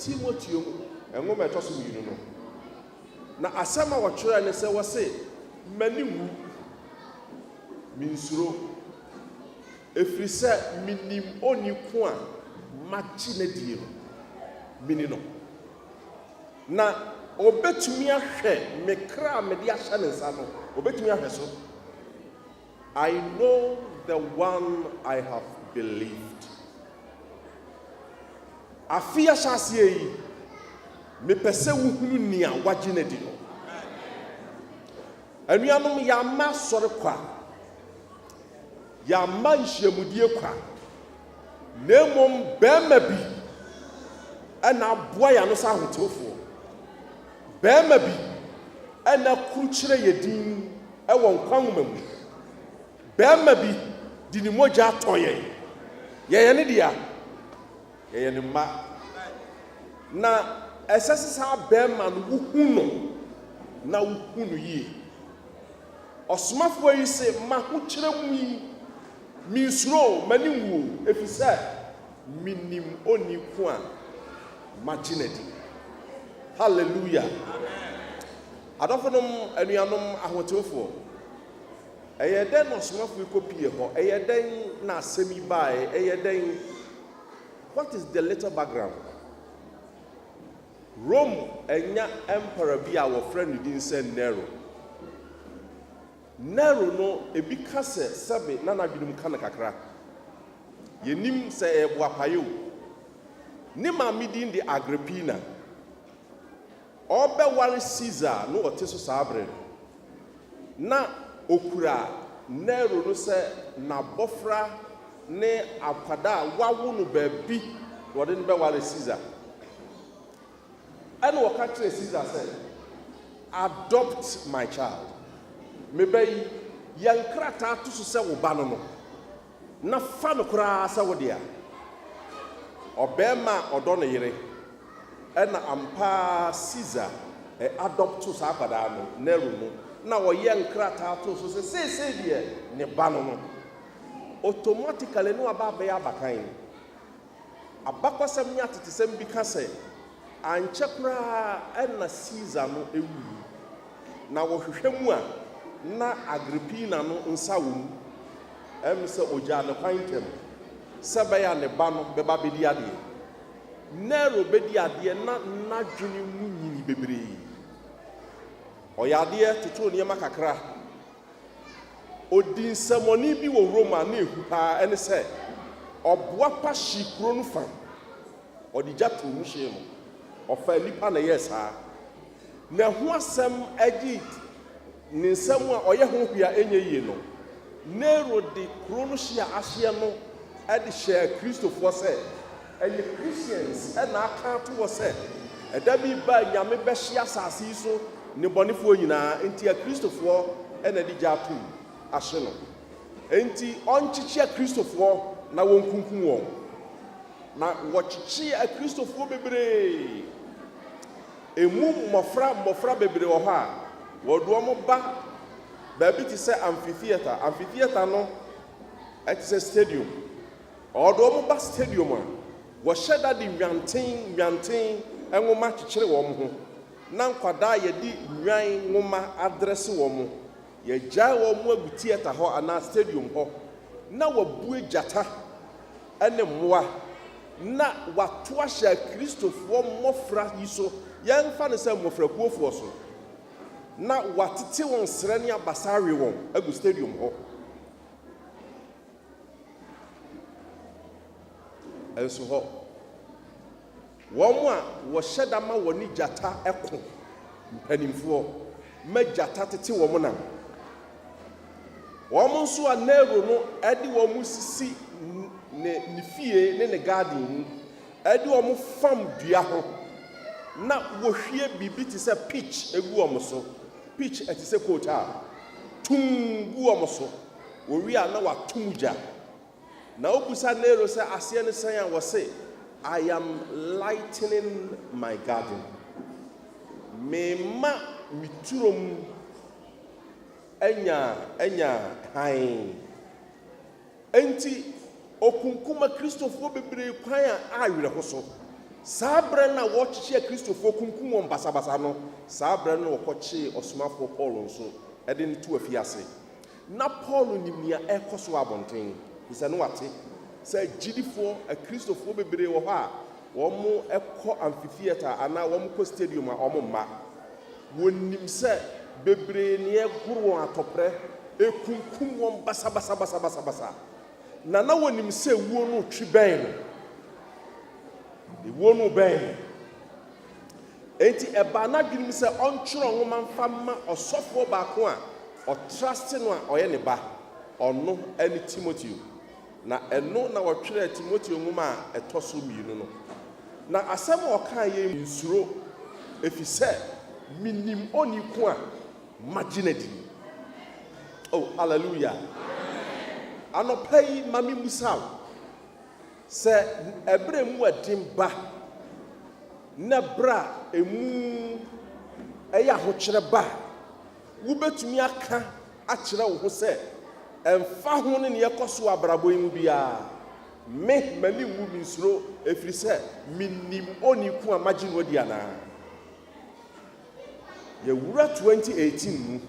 Timothy engoma etoso minu no na asama wɔtwerɛ ne sɛ wɔse mani wu minsuro efiri sɛ minim oni ko a makyi na die no mini no na obetumi ahwɛ me kra me de ahyɛ ne nsa no obetumi ahwɛ so. I know the one I have believed. Afia shasie yi me pese wuhunu ni a wagye na di no. Anuanom ya ma sɔre kwa. Ya ma nhyiamudie kwa. Na mmom bɛrima bi ɛna aboa ya no sa ahotofo. Bɛrima bi ɛna kurukyerɛ yɛdin ɛwɔ nkwanwoma mu. Bɛrima bi di ne mogya atɔ yɛn. Yɛyɛ ne dia. Yɛyɛ ne mma. Na ɛsɛ sɛ saa bɛrima no wohu no na wohu no yie. Ɔsomafoɔ yi sɛ ma ho kyerɛ mu yi minsuro mani wuo ɛfiri sɛ minim oni ko a magye na di. Hallelujah. Adɔfonom anuanom ahotefoɔ ɛyɛ dɛn na ɔsomafoɔ yi kɔpie hɔ ɛyɛ dɛn na asɛm yi bae ɛyɛ dɛn. What is the little background? Rome enya emperor bi a wɔfrɛ no din sɛ Nero. Nero no ebi ka sɛ sɛbe na n'adwenem ka no kakra. Yɛnim sɛ ɛboapae o. Ne maame din de Agrippina. Ɔbɛware Caesar no ɔte so saa bere no. Na okura Nero no sɛ n'abɔfra ne akwada a wawo no baabi wɔde no bɛware Caesar. Ɛna wɔka kyerɛ Caesar sɛ adopt my child. Mebɛyi yɛn krataa to so sɛ wo ba no na fa no koraa sɛ wo dea. Ɔbɛrima ɔdɔ ne yere ɛna ampa Caesar adopt to saa akwadaa no Nero no na wɔyɛ nkrataa to so sɛ seesei deɛ ne ba no automatically no aba abɛyɛ abakan. Abakɔsɛm ne atetesɛm bi ka sɛ ankyɛ koraa ɛna Caesar no ewu. Na wɔhwehwɛ mu a na Agrippina no nsa wɔ mu. Ɛm sɛ ogya ne kwan ntam sɛ bɛyɛ ne ba no bɛba bɛdi adeɛ. Nero bɛdi adeɛ na n'adwene mu nyini bebree. Ɔyɛ adeɛ totoo nneɛma kakra. Odi nsɛmɔni bi wɔ Roma na ehu paa ɛne sɛ ɔboa pa hyi kuro no fam. Ɔde gya to mu hyɛ no. Ɔfa nipa na yɛ saa. Na ho asɛm agyi ne nsɛm a ɔyɛ ho hwea enye yie no. Nero de kuro no hye a ahyeɛ no ɛde hyɛ Kristofoɔ sɛ ɛyɛ Christians ɛna aka to wɔ sɛ ɛda bi ba nyame bɛhye asase yi so ne bɔnefoɔ nyinaa enti a Kristofoɔ ɛna de gya to ahye no. Enti ɔnkyekye Kristofoɔ na wɔnkunkum wɔn. Na wɔkyekye Kristofoɔ bebree. Emu mmɔfra bebree wɔ hɔ a wɔde wɔn ba baabi te sɛ amphitheater. Amphitheater no ɛte sɛ stadium. Wɔde wɔn ba stadium a wɔhyɛ da de nwanten nwoma kyekyere wɔn ho. Na nkwadaa yɛde nwan nwoma adrɛse wɔn. Yɛgyae wɔn agu theater hɔ anaa stadium hɔ. Na wɔabue gyata ɛne mmoa. Na wato ahyɛ Kristofoɔ mmɔfra yi so. Yɛmfa ne sɛ mmɔfrakuofoɔ so. Na watete wɔn srɛ ne abasa awe wɔn agu stadium hɔ. Ɛnso hɔ wɔn a wɔhyɛ da ma wɔ ne gyata ɛko mpanimfoɔ ma gyata tete wɔn nam. Wɔn nso a Nero no ɛde wɔn sisi ne fie ne garden mu ɛde wɔn fam dua ho. Na wohwie bibi te sɛ pitch egu wɔn so. Pitch ɛte sɛ coat a tum gu wɔn so. Wowie a na watum gya. Na obusa Nero sɛ aseɛ ne sɛn a wɔse I am lightening my garden. Mema miturom enya han. Enti okunkuma Kristofoɔ bebree kwan a awerɛ ho so. Sabra na wɔkyekyɛ Kristofo kunkum wɔn basabasa no sabra na wɔkɔkye ɔsomafo Paul nso ɛde ne to afiase na Paul nim nea ɛkɔ so abɔnten sɛ no wate sɛ gyidifo Kristofo bebree wɔ hɔ a wɔn ɛkɔ amphitheater ana wɔn kɔ stadium a wɔn mma wɔnim sɛ bebree ne ɛgoro wɔn atɔprɛ ekunkum wɔn basabasa na wɔnim sɛ wuo no twi bɛn no the one obey. Enti eba na dwunim sɛ ɔntwerɛ nwoma mfa ma ɔsɔfo baako a ɔtrust no a ɔyɛ ne ba ɔno ɛne Timoteo na ɛno na wɔtwerɛ Timoteo nwoma a ɛtɔ so mmienu no na asɛm a ɔka yɛ nsuro efi sɛ minim oni ko a maginedi. Oh hallelujah. Anɔpa yi mami musaw sɛ ɛbrɛ mu ɛden ba na bra emu ɛyɛ ahokyerɛ ba wobɛtumi aka akyerɛ wo ho sɛ ɛmfa ho ne ne yɛkɔ so abrabɔ yi mu biara me mani wu mi nsuro ɛfiri sɛ minim oni ko a magye no adi anaa yɛwura 2018 mu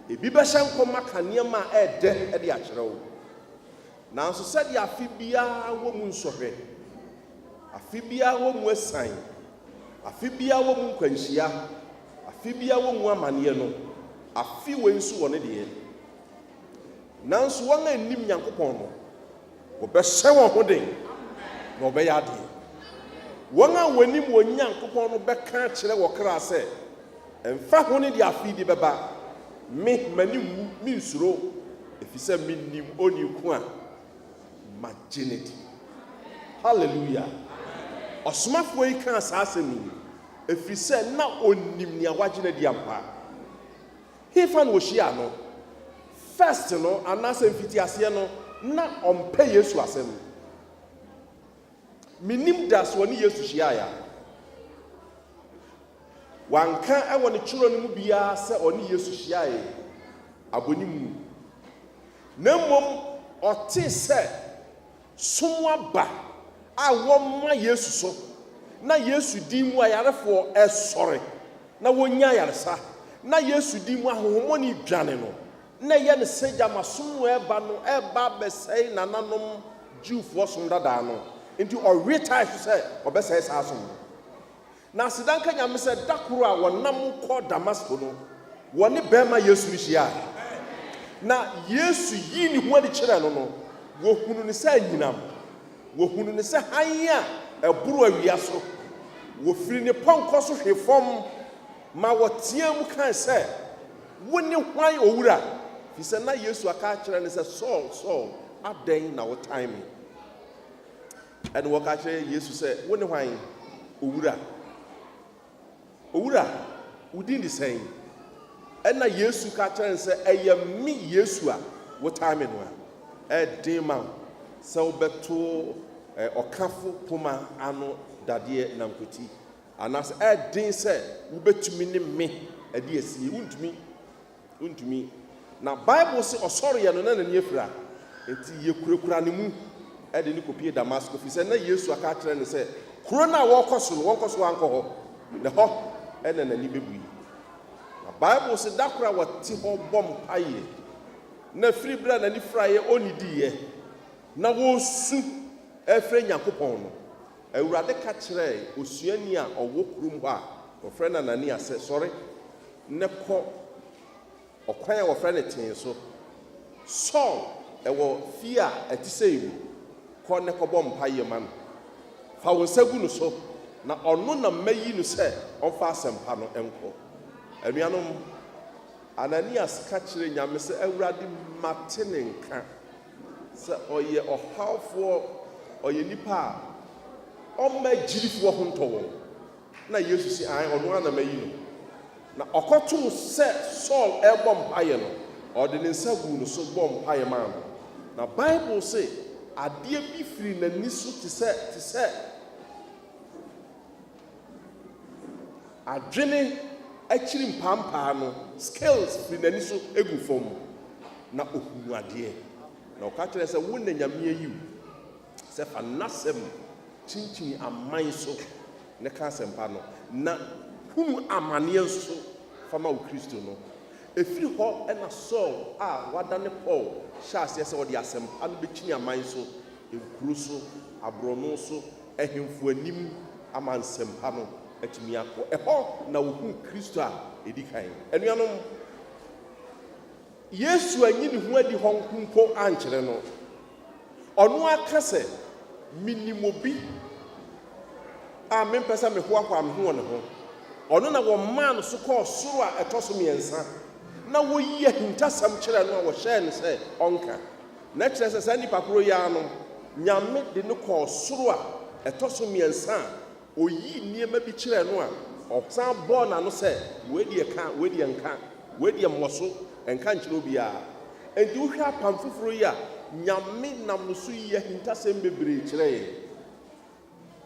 ebi bɛhyɛ nkɔma ka nneɛma a ɛdɛ ɛde akyerɛ wo nanso sɛdeɛ afi biara wɔ mu nsɔhwɛ afi biara wɔ mu asan afi biara wɔ mu nkwanhyia afi biara wɔ mu amanneɛ no afi wɔ nso wɔ ne deɛ nanso wɔn a anim Nyankopɔn no wɔbɛhyɛ wɔn ho den na wɔbɛyɛ adeɛ wɔn a wɔnim wɔ Nyankopɔn no bɛka kyerɛ wɔ kra sɛ ɛmfa ho ne deɛ afi de bɛba me mani wu mi nsuro ɛfiri sɛ menim oni ko a maginity. Hallelujah. Osmafo yi kan saa asɛm yi ɛfiri sɛ na onim nea wagyina di ampa hefa no wɔhyia no first no anasɛ mfiti aseɛ no na ɔmpɛ Yesu asɛm menim da so ne Yesu hyia ya wanka ɛwɔ ne kyerɛ no mu biara sɛ ɔne Yesu hyia yɛ abɔnimu na mmom ɔte sɛ somwa ba a wɔma Yesu so na Yesu din mu ayarefoɔ ɛsɔre na wɔnya yaresa na Yesu din mu ahohomoni dwane no na yɛ ne sɛgya masom ɛba no ɛba bɛsɛe nananom Jewfoɔ som dada no nti ɔretae so sɛ ɔbɛsɛe saa som na asidanka nyame sɛ dakoro a wɔnam kɔ Damasco no wɔne bɛrima Yesu hyia na Yesu yi ne ho adi kyerɛ no no wɔhunu ne sɛ anyinam wɔhunu ne sɛ han a ɛboro awia so wɔfiri ne pɔnkɔ so hwe fam ma wɔteɛ mu kan sɛ wo ne hwan owura fi sɛ na Yesu aka kyerɛ ne sɛ Saul adɛn na wotan me ɛne wɔka kyerɛ Yesu sɛ wo ne hwan owura wodin de sɛn ɛna Yesu ka kyerɛ ne sɛ ɛyɛ me Yesu a wotan me no a ɛden ma sɛ wobɛto ɔkafo poma ano dadeɛ nankoti anasɛ ɛden sɛ wobɛtumi ne me ɛde asie wontumi na Bible sɛ ɔsɔre no na n'ani afira enti yɛkurakura ne mu ɛde ne kɔpie Damasco fi sɛ na Yesu aka kyerɛ ne sɛ kuro no a wɔkɔ so no wɔnkɔ so ankɔ hɔ na hɔ ɛna n'ani bɛbui na Bible sɛ da koro a wɔte hɔ bɔ mpaeɛ na firi berɛ a n'ani fraeɛ ɔnnidiiɛ na wɔsu ɛfrɛ Nyankopɔn no Awurade ka kyerɛ osuani a ɔwɔ kurom hɔ a wɔfrɛ no Anania sɛ sɔre ne kɔ ɔkwan a wɔfrɛ no tee so Saul ɛwɔ fie a ɛte sɛ ewu kɔ ne kɔbɔ mpaeɛ ma no fa wo nsa gu no so na ɔno na mayi no sɛ ɔmfa asɛmpa no ɛnkɔ anuanom Ananias ka kyerɛ Nyame sɛ Awurade mate ne nka sɛ ɔyɛ ɔhawfoɔ ɔyɛ nipa a ɔma gyirifoɔ ho ntɔ wɔn na Yesu si ɔno ana mayi no na ɔkɔtoo sɛ Saul ɛbɔ mpaeɛ no ɔde ne nsa gu no so bɔ mpaeɛ ma no na Bible sɛ adeɛ bi firi n'ani so te sɛ adwene akyiri mpampaa no scales firi n'ani so egu fam na ohunu adeɛ na ɔka kyerɛ sɛ wo na Nyame ayi sɛ fa n'asɛm chinchin aman so ne ka asɛmpa no na hunu amane nso fama wo Kristo no efiri hɔ ɛna Saul a wada ne Paul hyɛ aseɛ sɛ ɔde asɛmpa no bɛkyini aman so nkuro so aborɔno so ɛhemfo anim ama nsɛmpa no atumi akɔ ɛhɔ na wohu Kristo a ɛdi kan anuanom Yesu anyi ne ho adi hɔ nko ankyerɛ no ɔno aka sɛ minimobi a mempɛ sɛ me ho akɔ me ho ne ho ɔno na wɔmaa no so kɔɔ soro a ɛtɔ so mmiɛnsa na wɔyi ahintasɛm kyerɛ no a wɔhyɛɛ no sɛ ɔnka na kyerɛ sɛ saa nnipa koro yi ara no Nyame de no kɔɔ soro a ɛtɔ so mmiɛnsa a oyi nneɛma bi kyerɛ no a ɔsan bɔɔ n'ano sɛ wɔadi ɛka wɔadi ɛnka wɔadi mmɔ so ɛnka nkyerɛ obiara enti wohwɛ apam foforɔ yi a Nyame nam no so yi ahintasɛm bebree kyerɛ yɛn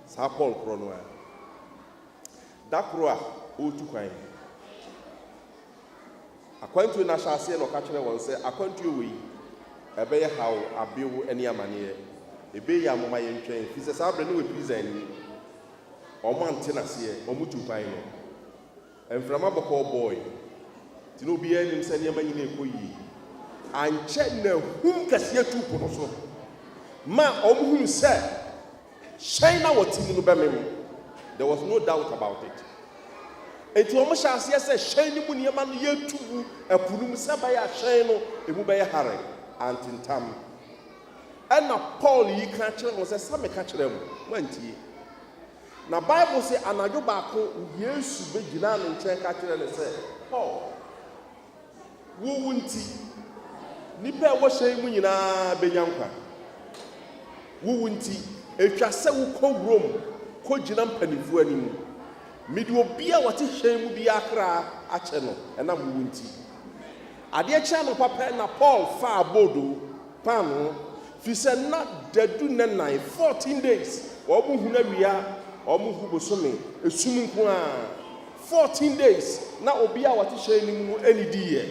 saa Paul korɔ no a da koro a ɔretu kwan akwantuo no ahyɛ aseɛ na ɔka kyerɛ wɔn sɛ akwantuo wɔ yi ɛbɛyɛ haw abew ne amanneɛ ɛbɛyɛ amoma yɛntwɛn fi sɛ saa berɛ ne wɔ prison ni ɔmo ante n'aseɛ ɔmo tu kwan no mframa bɔkɔɔ bɔɔe nti na obiara nim sɛ nneɛma nyina ɛkɔ yie ankyɛ na hum kɛseɛ tu po no so ma ɔmo hunu sɛ hyɛn na wɔte mu no bɛmem. There was no doubt about it. Enti ɔmo hyɛ aseɛ sɛ hyɛn no mu nneɛma no yɛtu gu ɛpo no mu sɛ bɛyɛ hyɛn no emu bɛyɛ hare antentam ɛna Paul yi ka kyerɛ wɔn sɛ sɛ meka kyerɛ mo antie na Bible sɛ anadwo baako Yesu bɛgyina ne nkyɛn ka kyerɛ ne sɛ Paul wo nti nipa a wɔhyɛn mu nyinaa bɛnya nkwa wo nti etwa sɛ wokɔ Rome kɔ gyina mpanimfoɔ anim mede obi a wɔte hyɛn mu bi akra akyɛ no ɛnam wo nti adeɛ kyɛ no papa na Paul fa abodo pano fi sɛ na dadu ne 14 days ɔmo hu na wia ɔmo hu bosome esum nko a 14 days na obi a wɔte hyɛn mu anidi yɛ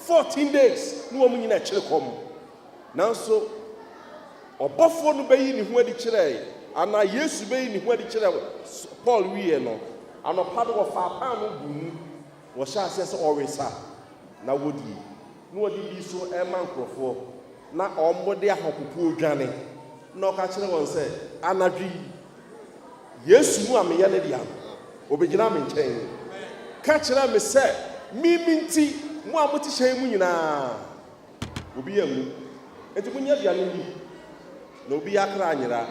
14 days na wɔn nyina kyerɛ kɔm nanso ɔbɔfoɔ no bɛyi ne ho adi kyerɛ ana Yesu bɛyi ne ho adi kyerɛ Paul wiɛ no anɔpa no wɔfa paano bu mu wɔhyɛ aseɛ sɛ ɔresa na wɔdi na wɔde bi so ɛma nkurɔfoɔ na ɔmo de ahopopo dwane na ɔka kyerɛ wɔn sɛ anadwi Yesu mu a meyɛ ne dia obɛgyina me nkyɛn ka kyerɛ me sɛ mimi nti mo a mote hyɛn mu nyinaa obi yɛ mu enti mo nya aduane bi na obi akra anyera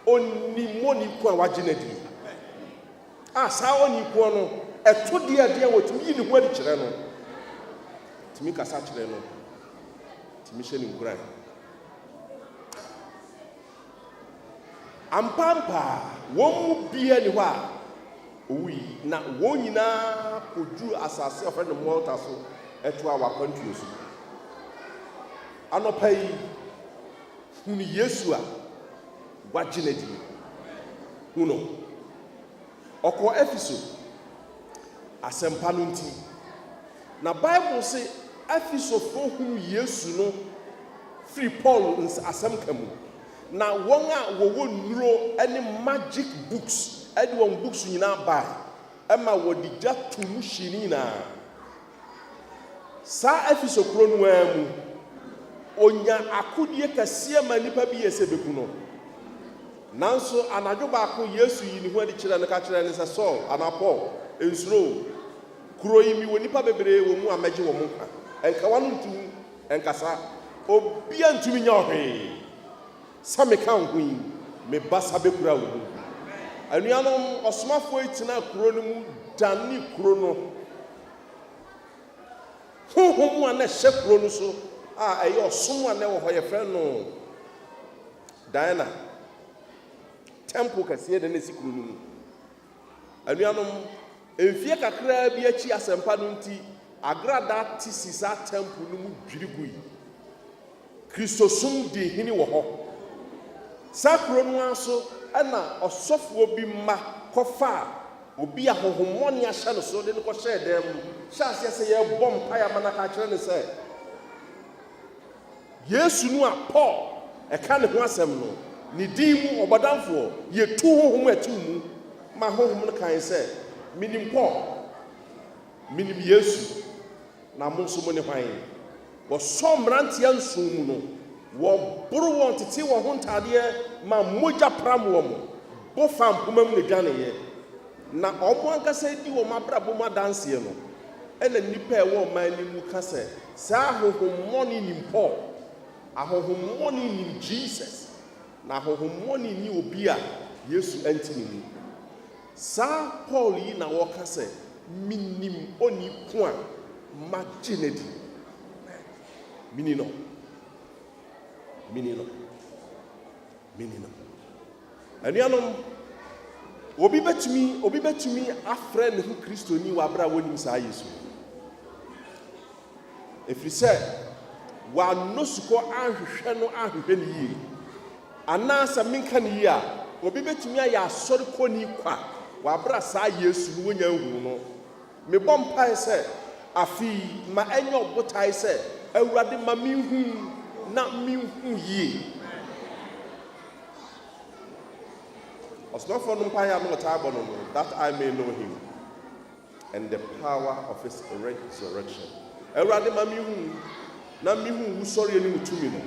oni moni ko a wagye na di a saa oni ko no ɛto deɛ wɔtumi yi ne ho adi kyerɛ no tumi kasa kyerɛ no tumi hyɛ ne nkura ampampa wɔn mu bia ni hɔ a owi na wɔn nyinaa koduru asase a ɔfrɛ no Malta so ɛto a wakwantuo so anɔpa yi hunu Yesu a wagye na di hunu ɔkɔ Efeso asɛmpa no nti na Bible say Efesofo hunu Yesu no firi Paul asɛm ka mu na wɔn a wɔwɔ nnuro ne magic books ɛde wɔn books nyinaa baa ɛma wɔde gya to mu hyi nyinaa saa Efeso kuro no ara mu onya akodie kɛseɛ ma nipa bi yɛ sɛ beku no nanso anadwo baako Yesu yi ne ho adi kyerɛ no ka kyerɛ ne sɛ Saul ana Paul ensuro kuro yi mi wɔ nipa bebree wɔ mu a mɛgye wɔ mu ɛnka wɔn ntu ɛnkasa obia ntumi nya ɔhwee sɛ meka ho yi me basa bekura wo mu anuanom ɔsomafoɔ yi tena kuro no mu dane kuro no honhom a na ɛhyɛ kuro no so a ɛyɛ ɔsom a na ɛwɔ hɔ yɛfrɛ no Diana temple kɛseɛ de na ɛsi kuro no mu anuanom mfie kakraa bi akyi asɛmpa no nti agrada te si saa temple no mu dwiri gui Kristosom di hini wɔ hɔ saa kuro no aso ɛna ɔsɔfoɔ bi mma kɔfa a obi ahohommɔne ahyɛ no so de no kɔhyɛ dan mu hyɛ aseɛ sɛ yɛbɔ mpaeɛ ama no ka kyerɛ ne sɛ Yesu no a Paul ɛka ne ho asɛm no ne din mu ɔbɔdamfoɔ yɛtu honhom atu mu ma honhom no kan sɛ minim Paul minim Yesu na mo nso mo ne hwan wɔsɔ mmeranteɛ nson mu no wɔboro wɔn tete wɔn ho ntadeɛ ma mogya pram wɔn bo fa mpoma mu ne dwaneyɛ na ɔmo ankasa di wɔn abrabɔ mu adanseɛ no ɛna nnipa a ɛwɔ ɔman no mu ka sɛ saa ahohommɔne nim Paul ahohommɔne nim Jesus na ahohommɔne ni obi a Yesu anti ne mu saa Paul yi na wɔka sɛ minim oni ko a magye ne di mini no anuanom obi betumi afrɛ ne ho kristoni wɔ abra wɔnim saa Yesu ɛfiri sɛ wɔanɔ sukɔ ahwehwɛ no ahwehwɛ ne yie anaasɛ menka ne yie a obi betumi ayɛ asɔre kɔni kwa wɔ abra saa Yesu no wɔnya ahu no mebɔ mpae sɛ afei ma ɛnyɛ ɔbotae sɛ Awurade ma menhu na menhu yie ɔsomafo no mpae a wɔtaa bɔ no no that I may know him and the power of his resurrection Awurade ma menhu na menhu wusɔre ne mutumi no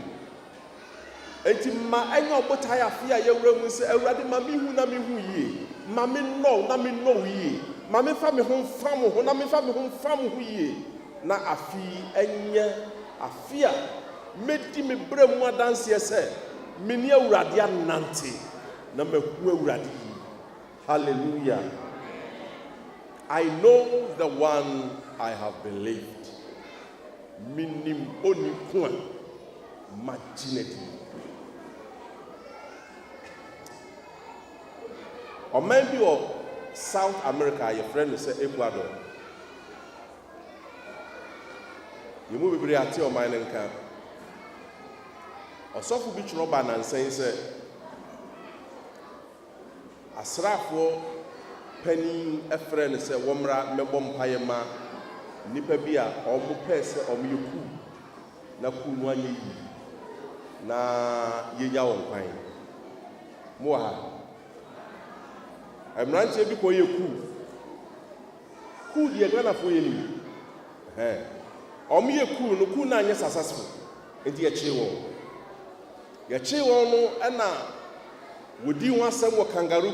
enti ma ɛnyɛ ɔbotae afei a yɛwura mu sɛ Awurade ma menhu na menhu yie ma menɔ na menɔ yie ma mefa me ho mfa mo ho na mefa me ho mfa mo ho yie na afei ɛnyɛ afei a medi me brɛ mu adanseɛ sɛ meni Awurade anante na mahu Awurade yi hallelujah I know the one I have believed minim oni ko a magye ne di ɔman bi wɔ South America yɛfrɛ no sɛ Ecuador yɛmu bebree ate ɔman no nka ɔsɔfo bi twerɛ ba nansɛn sɛ asraafoɔ panin ɛfrɛ no sɛ wɔmmra mmɛbɔ mpaeɛ ma nnipa bi a ɔmo pɛɛ sɛ ɔmo yɛ ku na ku no anyɛ yi na yɛnya wɔn kwan mo wɔ ha mmeranteɛ bi kɔ yɛ ku deɛ Ghanafoɔ yɛ nim ɔmo yɛ ku no anyɛ successful nti yɛkyee wɔn no ɛna wɔdi wɔn asɛm wɔ kangaroo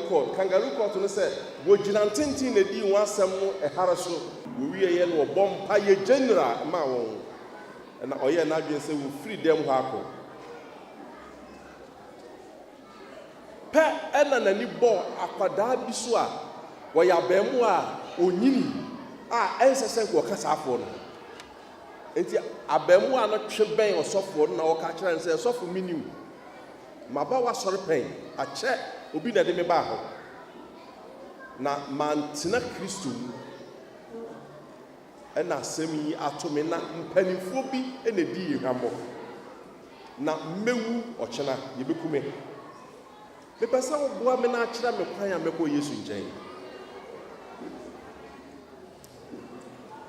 court no sɛ wɔgyina ntenten na di wɔn asɛm no ɛhare so wɔwieyɛ no wɔbɔ mpa yɛ general ma wɔn ɛna ɔyɛ n'adwene sɛ wɔfiri dɛm hɔ akɔ pɛ ɛna n'ani bɔ akwadaa bi so a wɔyɛ abɛɛmo a onyini a ɛnsɛ sɛ wɔka saafoɔ no nti abɛɛmo a no twe bɛn ɔsɔfoɔ no na wɔka kyerɛ no sɛ ɔsɔfo minim maba wasɔre pɛn akyɛ obi na de me baa hɔ na mantena Kristo mu ɛna asɛm yi ato me na mpanimfoɔ bi ɛna di yɛ hwammɔ na mmewu ɔkyena yɛbɛku me mepɛ sɛ woboa me na akyerɛ me kwan a mɛkɔ Yesu nkyɛn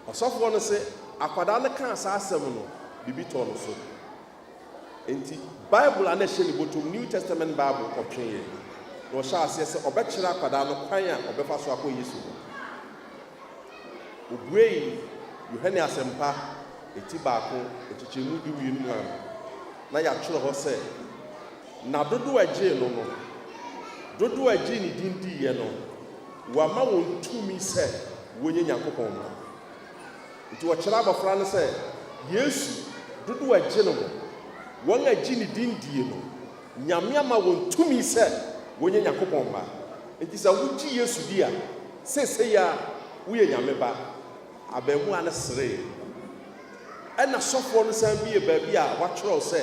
ɔsɔfoɔ no sɛ akwadaa no kaa saa asɛm no bibi tɔɔ no so enti Bible a na ɛhyɛ ne bɔtɔm New Testament Bible ɔtweeɛ na ɔhyɛ aseɛ sɛ ɔbɛkyerɛ akwadaa no kwan a ɔbɛfa so akɔ Yesu obuei Yohane Asɛmpa eti baako ekyekyɛmu du wie no mu na yɛatwerɛ hɔ sɛ na dodo agye no dodo agye ne din diiɛ no wama wɔn tumi sɛ wɔnyɛ Nyankopɔn ma nti wɔkyerɛ abɔfra no sɛ Yesu dodo agye no wɔn agye ne din die no Nyame ama wɔn tumi sɛ wɔnyɛ Nyankopɔn ma nti sɛ wogye Yesu di a sesei a woyɛ Nyame ba abɛɛmu a ne sere ɛna sɔfoɔ no san bi yɛ baabi a wɔatwerɛw sɛ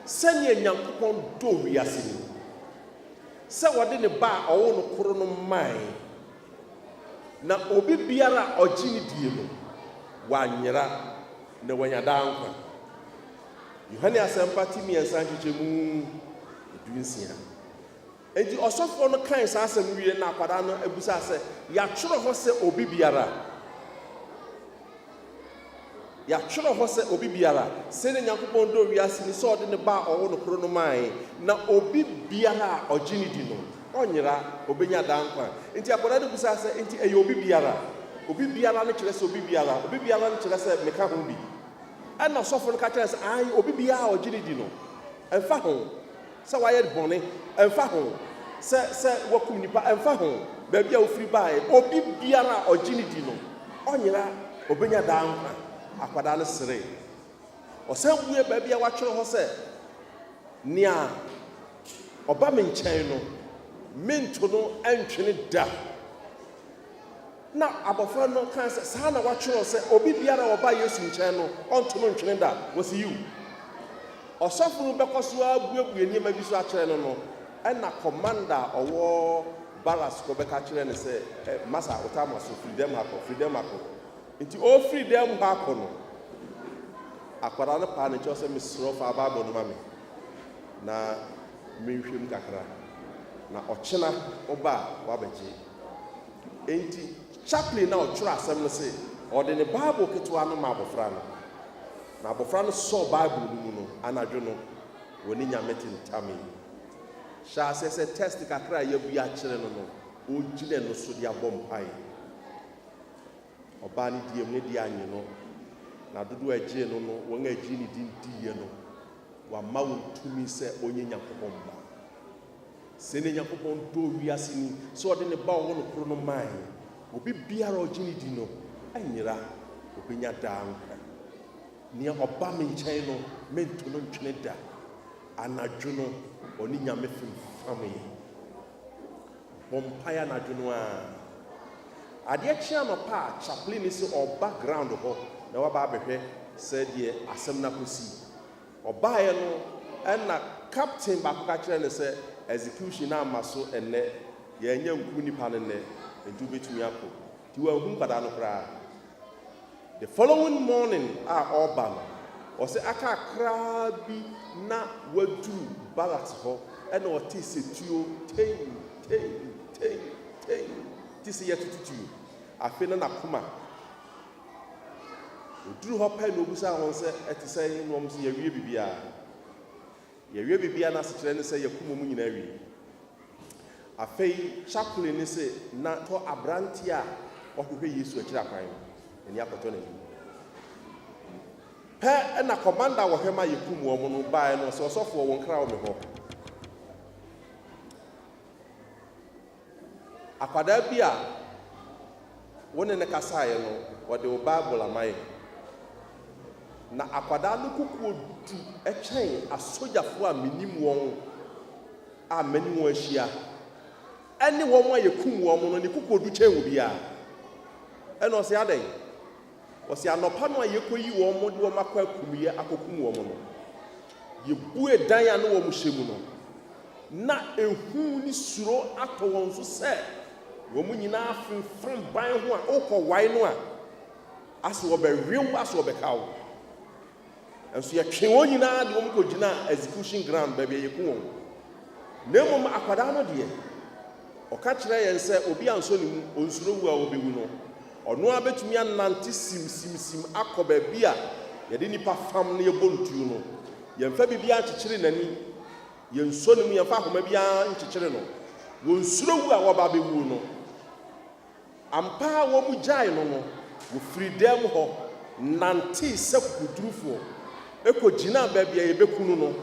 sɛnea Nyankopɔn dɔ wiase ni sɛ wɔde ne ba a ɔwɔ no koro no man na obi biara a ɔgye ne die no wanyera na wanya daa nkwa Yohane Asɛmpa ti mmiɛnsa nkyekyɛmu edunsia enti ɔsɔfoɔ no kan saa asɛm wie na akwadaa no abusa sɛ yɛatwerɛ hɔ sɛ obi biara yɛatwerɛ hɔ sɛ obi biara sɛne Nyankopɔn dɔ wiase ni sɛ ɔde ne ba ɔwɔ no koro no mae na obi biara a ɔgye ne di no ɔnyera obɛnya daa nkwa nti akwadaa no busa sɛ nti ɛyɛ obi biara no kyerɛ sɛ obi biara no kyerɛ sɛ meka ho bi ɛna ɔsɔfo no ka kyerɛ sɛ ae obi biara a ɔgye ne di no ɛmfa ho sɛ wayɛ bɔne ɛmfa ho sɛ wakum nipa ɛmfa ho baabi a wofiri baeɛ obi biara a ɔgye ne di no ɔnyera obɛnya daa nkwa akwadaa no sere ɔsan bue baabi a watwerɛ hɔ sɛ nea ɔba me nkyɛn no mento no antwene da na abɔfra no kan sɛ saa na watwerɛ sɛ obi biara a ɔba Yesu nkyɛn no ɔnto no ntwene da wɔsi yiw ɔsɔfo no bɛkɔ so abuebue nneɛma bi so akyerɛ no no ɛna kɔmanda ɔwɔ Baras kɔ bɛka kyerɛ no sɛ masa wotama so firi dɛm akɔ nti ɔfiri dɛm hɔ akɔ no akwadaa no paa ne kyerɛ sɛ mesrɛ fa Bible no ma me na menhwɛm kakra na ɔkyena ɔba a wabɛgye enti chaplain na ɔtwerɛ asɛm no sɛ ɔde ne Bible ketewa no ma abɔfra no na abɔfra no sɔɔ Bible no mu no anadwo no wɔne Nyame tentame hyɛ asɛ sɛ test kakra a yɛabu akyerɛ no no ɔgyina no so de abɔ mpae ɔbaa ne diam ne di anye no na dodo agye no no wɔn agye ne din diiɛ no wama wɔn tumi sɛ ɔnyɛ Nyankopɔn ba sɛne Nyankopɔn dɔ wiase ni sɛ ɔde ne ba ɔwɔ no koro no mae obi biara ɔgye ne di no anyera obɛnya daa nkwa nea ɔba me nkyɛn no mento no ntwene da anadwo no ɔne Nyame femfame bɔ mpae anadwo no a adeɛ kyea no pa a chaplain sɛ ɔba ground hɔ na waba abɛhwɛ sɛ deɛ asɛm no akɔsi ɔbaeɛ no ɛna captain baako ka kyerɛ no sɛ execution na ama so ɛnnɛ yɛanya nku nipa no nnɛ nti wobɛtumi akɔ nti wanhu nkwadaa no koraa the following morning a ɔba no ɔsɛ aka akraa bi na waduru barracks hɔ ɛna ɔte sɛtuo tei te sɛ yɛtototuo afei na nakoma ɔduru hɔ pɛ na ɔbusa wɔn sɛ ɛte sɛ na wɔn sɛ yɛwie biribiara na asekyerɛ ne sɛ yɛkum mu nyinaa wie afei chaplain ne sɛ na tɔ aberante a ɔhwehwɛ Yesu akyiri akwan no ani akɔtɔ n'anim pɛ ɛna kɔmanda wɔhwɛ ma yɛkum wɔn no baeɛ no sɛ ɔsɔfoɔ wɔn kra wɔ me hɔ akwadaa bi a wɔne ne kasaeɛ no wɔde wo Bible amaeɛ na akwadaa no kukuo du ɛkyɛn asogyafoɔ a menim wɔn a mani wɔn ahyia ɛne wɔn a yɛkum wɔn no ne kukuo du kyɛn wɔ biara ɛna ɔsɛ adɛn ɔsɛ anɔpa no a yɛkɔyi wɔn mo de wɔn akɔ akumyɛ akɔkum wɔn no yɛbue dan a ne wɔn hyɛ mu no na ehu ne suro atɔ wɔn so sɛ wɔn nyinaa fimfam ban ho a ɔkɔ wae no a asɛ wɔbɛwew asɛ wɔbɛkaw nso yɛtwe wɔn nyinaa de wɔn kɔgyina execution ground baabi a yɛkum wɔn na mmom akwadaa no deɛ ɔka kyerɛ yɛn sɛ obi ansɔ ne mu ɔnsuro wu a wɔbɛwu no ɔno a bɛtumi anante sim akɔ baabi a yɛde nipa fam na yɛbɔ ntuo no yɛmfa biribiara nkyekyere n'ani yɛnsɔ ne mu yɛmfa ahoma biara nkyekyere no wɔnsuro wu a wɔba bɛwu no ampa a wɔn mu gyae no no wɔfiri dɛm hɔ nante sɛ kukudurufoɔ ɛkɔgyina baabi a yɛbɛku no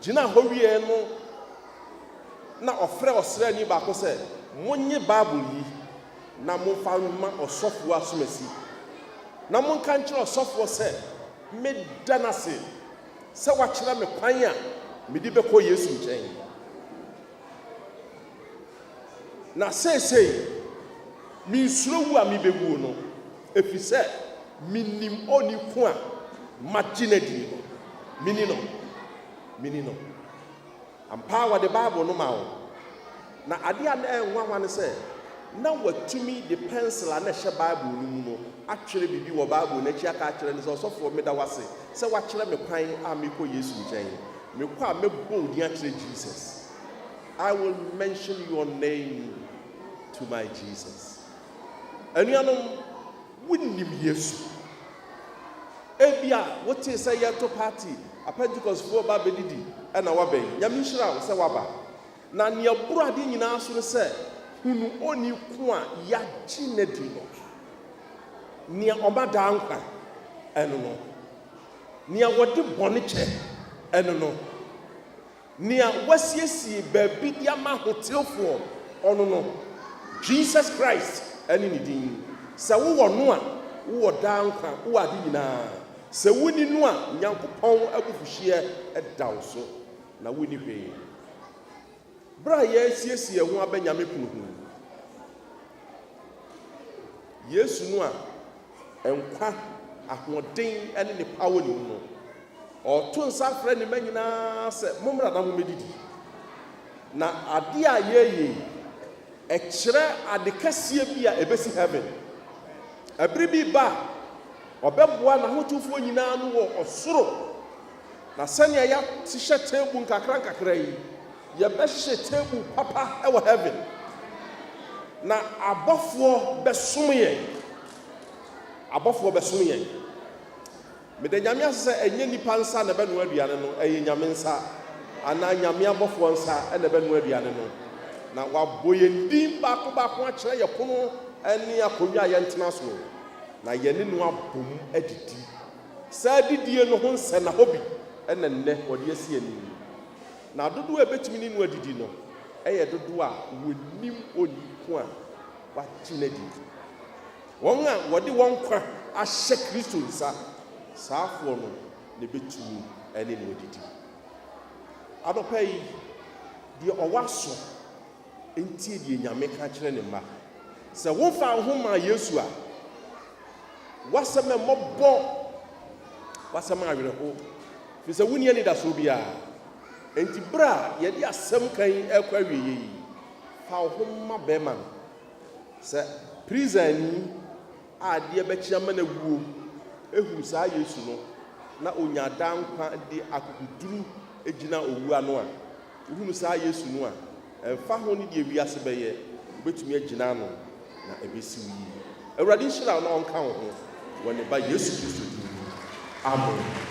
gyina hɔ wie no na ɔfrɛ ɔsraani baako sɛ monye Bible yi na momfa ma ɔsɔfoɔ asomasi na monka nkyerɛ ɔsɔfoɔ sɛ meda n'ase sɛ wakyerɛ me kwan a mede bɛkɔ Yesu nkyɛn na seesei mensuro wu a mebɛwuo no ɛfiri sɛ menim ɔni ko a magye no adi no meni no ampa wɔde Bible no ma wo na adeɛ a na ɛnwanwa ne sɛ na watumi de pencil a na ɛhyɛ Bible no mu no atwerɛ biribi wɔ Bible n'akyi aka akyerɛ ne sɛ ɔsɔfoɔ meda wase sɛ wakyerɛ me kwan a mekɔ Yesu nkyɛn mekɔ a mɛbɔ odin akyerɛ Jesus. I will mention your name to my Jesus. Anuanom wonnim Yesu ebia wote say yeto party a Pentecost for ba bedidi e na waba yi nyame nhira wo se waba na ne aburo ade nyina so ne se hunu oni ku a ya gi na di no ne oba da nkwa eno no ne wode bone che eno no ne wasiesie ba bi dia ma hotelfo ono no Jesus Christ eni ni din se wo no a wo da nkwa wo ade nyina se woni no a nyankopon abufuhie edaw so na woni hwe bra ye siesie ho abanyame kunu Yesu no a enkwa ahoden ene ne pawo ni no o to nsa frɛ ne manyina se momra na momedidi na ade a yeye ekire ade kasie bi a ebesi heaven abiri bi ba obeboa na hotufo nyina no wo osoro na sania ya tihye table nkakra yi ye behye table papa e wo heaven na abofo besom ye mede nyame ase enye nipa nsa na benu aduane no eye nyame nsa ana nyame abofo nsa e na benu aduane no na waboye ndin ba ko a kire ye pono ani akonwa ye ntena so na ye ne no abom adidi sa didie no ho nse na hobi ene nne wode asi ani na dodo a betimi ni no adidi no eye dodo a wonim oniku a wati na di won a wode won kwa ahye Kristo nsa saafo no ne betumi ene no adidi adopai die owaso entie die nyame ka kire ne ma se wo fa ho ma Yesu a wasama mobbo wasama awereko fi se woni ani da so bia enti bra ye di asem kan ekwa wiye yi fa ho ma be man se prison ni ade be chiama na wuo ehuru sa Yesu no na onya dankwa de akukuduru ejina owu ano a ehuru sa Yesu no a emfa ho ni de wiase be ye obetumi agina no na ebesi wi Awurade nhyira na onka ho wone ba Yesu Kristo. Amen.